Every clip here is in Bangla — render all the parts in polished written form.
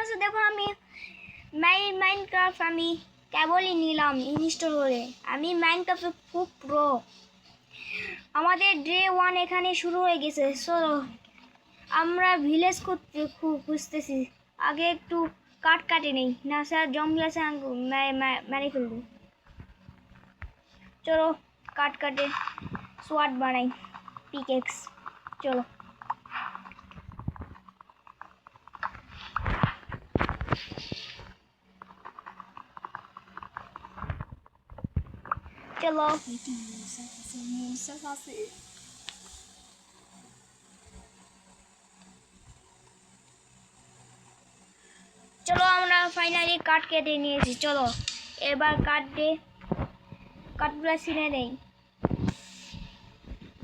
আছে দেখো আমি মাইনক্রাফট আমি কেবলই নিলাম ইনস্টল করে। আমি মাইনক্রাফটে খুব প্রো। আমাদের ডে 1 এখানে শুরু হয়ে গেছে। চলো আমরা ভিলেজ করতে খুঁজতেছি। আগে একটু কাট কাটে নেই, না স্যার জম্বি আছে মেরে ফেলবো। চলো কাট কাটে সোয়াট বানাই, পিকেক্স। চলো চলো চলো আমরা ফাইনালি কাট কেটে নিয়েছি। চলো এবার কাঠগুলো ছিঁড়ে নেই,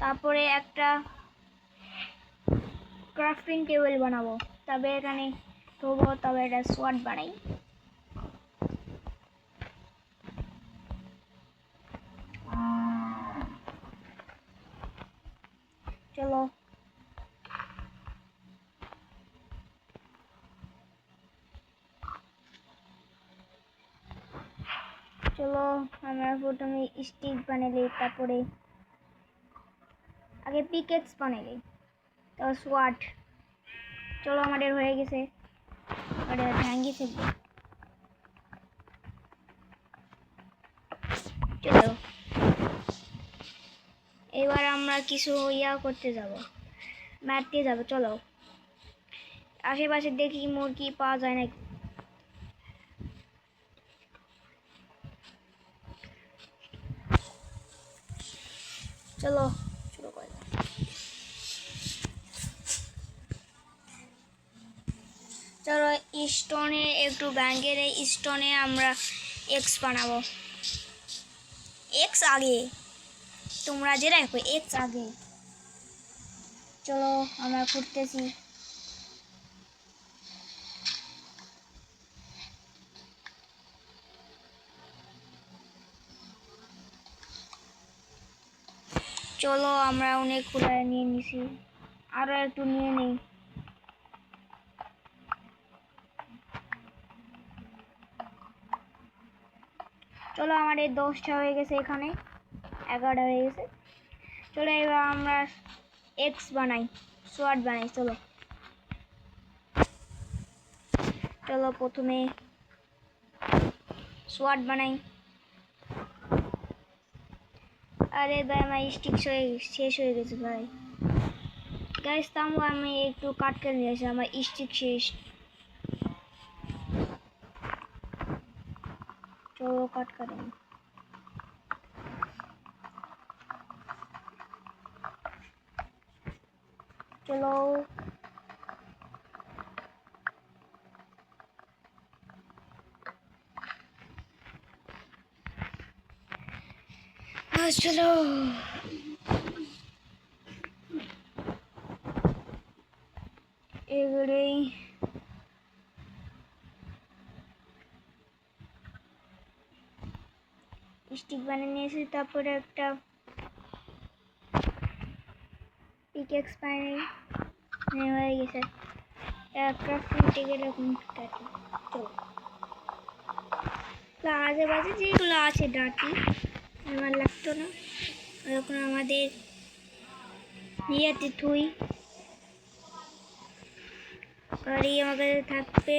তারপরে একটা ক্রাফটিং টেবিল বানাবো। তবে এখানে থবো, তবে এটা সোয়াট বানাই। চলো চলো আমরা প্রথমে স্টিক বানালি, তারপরে আগে পিকেক্স বানালি, তারপর সোয়াট। চলো আমাদের হয়ে গেছে, আমাদের ভাঙ্গি থাকবে। চলো এবার আমরা কিছু করতে যাব, মারতে যাব। চলো আশেপাশে দেখি মুরগি পাওয়া যায় নাকি। চলো শুরু করা যাক। চলো স্টোনে একটু ব্যাঙ্গের স্টোনে আমরা এক্স বানাবো। এক্স আগে, তোমরা যে রাখো এক্স আগে। চলো আমরা করতেছি। চলো আমরা অনেক খোলায় নিয়ে নিছি, আরো একটু নিয়ে নেই। চলো আমাদের 10টা হয়ে গেছে, এখানে 11টা হয়ে গেছে। চলো এবার আমরা এক্স বানাই, সোয়াট বানাই। চলো চলো প্রথমে সোয়াট বানাই। আরে ভাই আমার স্টিক শেষ হয়ে গেছে ভাই। গাইস থামো, আমি একটু কাট করে নিয়ে আসি, আমার স্টিক শেষ। চলো কাট করেন। চলো চলো এগুলোই স্টিক বানিয়ে নিয়েছি, তারপরে একটা পিকেক্স বানিয়ে হয়ে গেছে। ক্রাফটিং টেবিল এরকম কাটি। চলো আজেবাজে যেগুলো আছে ডাটি আমার লাগতো না, এখন আমাদের নিয়েতে থুই আর আমাদের থাকবে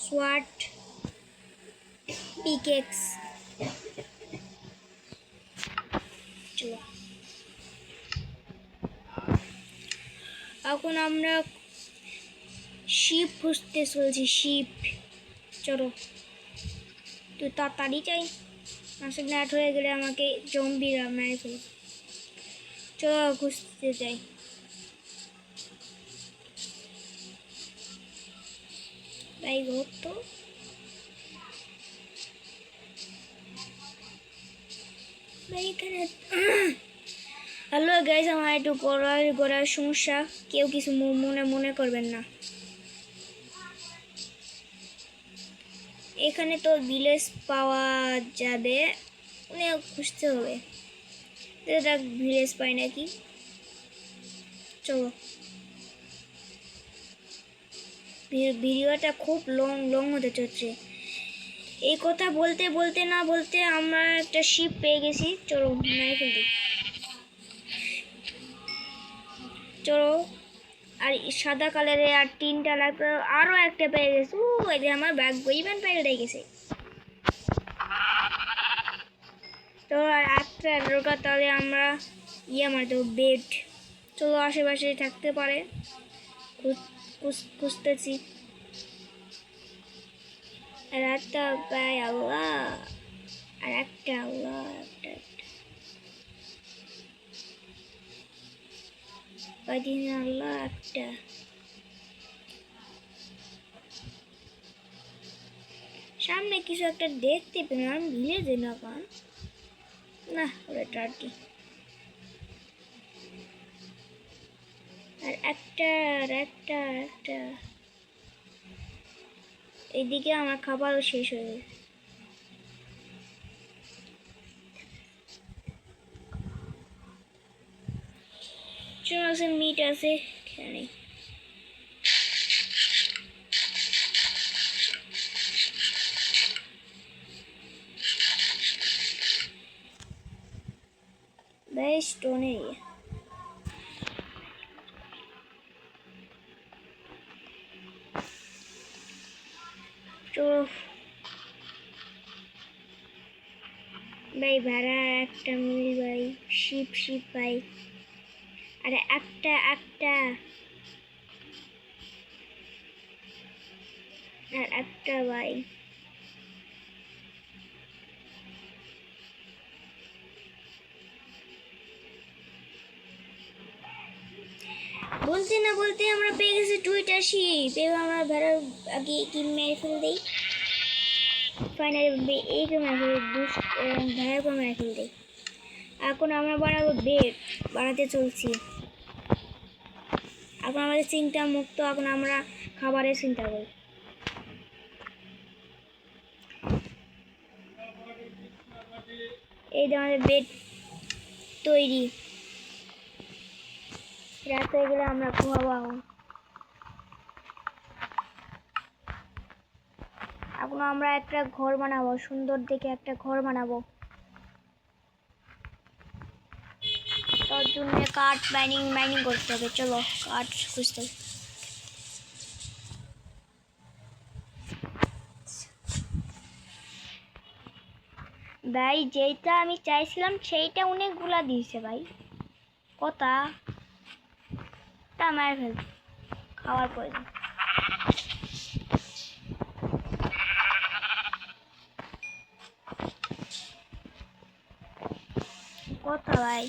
সোয়াট পিকেক্স। চলো এখন আমরা শিপ খুঁজতে চলছি, শিপ। চলো তুই তাড়াতাড়ি চাই, আসলে ল্যাট হয়ে গেলে আমাকে জম্বিরা মেরে ফেলবে। চলো খুঁজতে যাই। তাই ঘুরতো এখানে। হ্যালো গাইস, আমার একটু গলার সমস্যা, কেউ কিছু মনে করবেন না। এখানে তো ভিলেজ পাওয়া যাবে, অনেক খুঁজতে হবে, দেখ ভিলেজ পাই নাকি। চলো ভিডিওটা খুব লং হতে চলছে। এই কথা বলতে বলতে না বলতে আমরা একটা শিপ পেয়ে গেছি। চলো মেরে ফেলি, চলো। আর সাদা কালারের আর 3টা লাগবে, আরও একটা পেয়ে গেছি। এদের আমার ব্যাগ বইবেন পেয়ে গেছে। তো আর একটা রোগা, তাহলে আমরা মার দেবো বেড। চলো আশেপাশে থাকতে পারে, খুঁজতেছি। আর একটা পাই, আল্লাহ। আর একটা, আল্লাহ, একটা আল্লাহ, একটা। সামনে কিছু একটা দেখতে পেলাম, ভিলেজে না পান না, ওটা টার্কি। আর একটা, আর একটা, একটা। এইদিকে আমার খাবারও শেষ হয়ে গেছে। চলো মিট আছে, খেয়ে নেই। বেশ টোনে চলো ভাই, ভাড়া একটা মিল ভাই, শিপ ভাই। আরে একটা, একটা, আর একটা ভাই। বলতে না বলতে আমরা পেয়ে গেছি 2টা শিপ। এবার আমরা ভেড়ার আগে কি মেরে ফেল দিই। ফাইনালি এইকে মেরে ফেল দিই, ভেড়ারকে মেরে ফেল দিই। এখন আমরা বানাবো বেড, বানাতে চলছি। এখন আমাদের চিন্তা মুক্ত, এখন আমরা খাবারের চিন্তা করি। এই যে আমাদের বেড তৈরি। রাত হয়ে গেলে আমরা ঘুমাবো। এখন আমরা একটা ঘর বানাবো, সুন্দর দেখে একটা ঘর বানাবো। তার জন্য কাঠ মাইনিং করতে হবে। চলো কাঠ খুঁজতে হবে। ভাই যেটা আমি চাইছিলাম সেইটা অনেকগুলা দিয়েছে ভাই। কথা মার ফেল, খাওয়ার প্রয়োজন। কথা ভাই,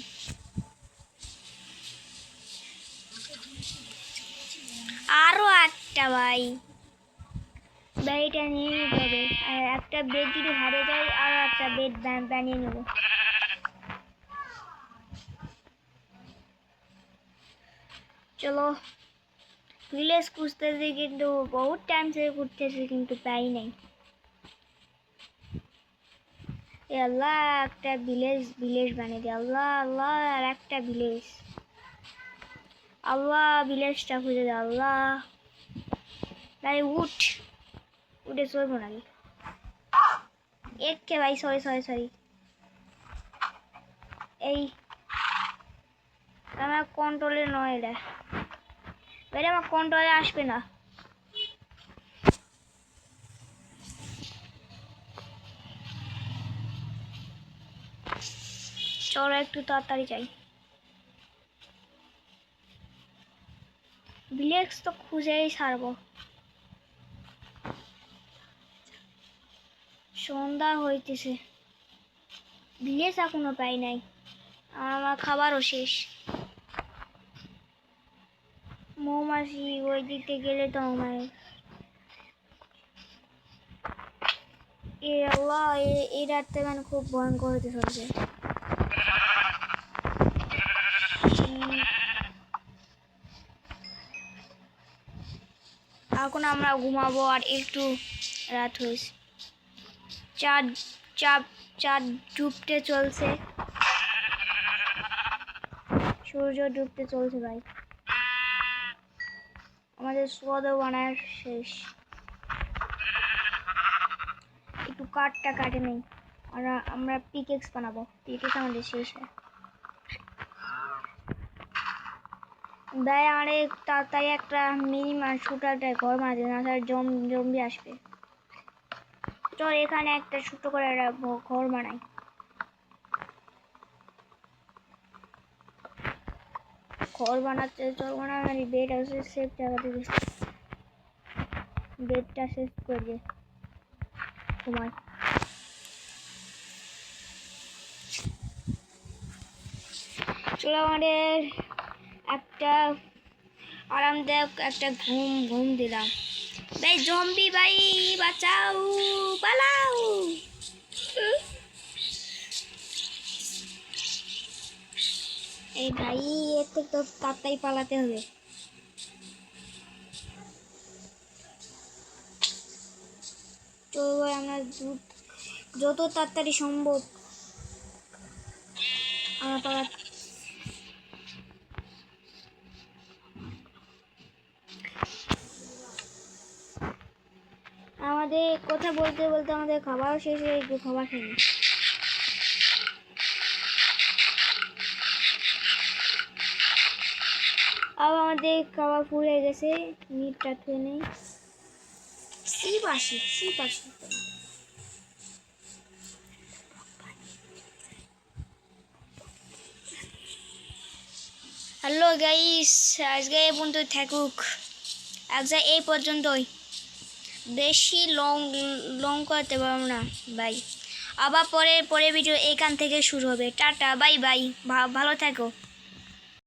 আরো একটা ভাই, বেডটা নিয়ে নিতে হবে। আর একটা বেড যদি হারিয়ে যায়, আরো একটা বেড বানিয়ে নেব। চলো ভিলেজ খুঁজতেছি, কিন্তু বহুত টাইম থেকে ঘুরতেছি, কিন্তু পাই নাই। আল্লাহ, একটা ভিলেজ বানিয়ে দিই। আল্লাহ আল্লাহ, আর একটা ভিলেজ। আল্লাহ, ভিলেজটা খুঁজে দে আল্লাহ। তাই উঠে চলবো নাকি? একে ভাই, সরি। এই আমার কন্ট্রোলে নয়, এটা আমার কন্ট্রোলে আসবে না। চলো একটু তাড়াতাড়ি যাই। ভিলেজ তো খুঁজেই ছাড়বো। সন্ধ্যা হইতেছে, ভিলেজ এখনো পাই নাই। আমার খাবারও শেষ। মৌমাছি ওই দিকে গেলে তো আমার আল্লাহ, এই রাতটা মানে খুব ভয়ঙ্কর হতে চলছে। এখন আমরা ঘুমাবো, আর একটু রাত হয়েছে। চাঁদ ডুবতে চলছে, সূর্য ডুবতে চলছে ভাই। আমাদের সোয়াদও বানার শেষ। একটু কাঠটা কাটে নেই, আর আমরা পিকেক্স বানাবো। পিকেক্স আমাদের শেষ হয়। আমাদের তাড়াতাড়ি একটা মিনিমাম ছোটো একটা ঘর বানাতে, না তার জম্বি আসবে। চল এখানে একটা ছোটো করে একটা ঘর বানাই। ঘর বানাতে চল বানাই। বেড আছে সেফ জায়গাতে, বেডটা শেষ করে তোমার। চলো আমাদের একটা আরামদায়ক একটা ঘুম দিলাম। ভাই জম্বি ভাই বাঁচাও, পালাও। এই ভাই এর থেকে তো তাড়াতাড়ি পালাতে হবে। তো ভাই আমরা যত তাড়াতাড়ি সম্ভব আমরা পালাতে। আমাদের কথা বলতে বলতে আমাদের খাবারও শেষ হয়ে গেছে, খাবার খেয়ে নিই। আবার আমাদের খাবার ফুল হয়ে গেছে, মিটটা খেয়ে নেই। শিপ আসি। হ্যালো গাইস, আজকে এই পর্যন্ত থাকুক। আজকে এই পর্যন্তই, বেশি লং করতে পারবো না ভাই। আবার পরে ভিডিও এখান থেকে শুরু হবে। টাটা, বাই বাই, ভালো থাকো।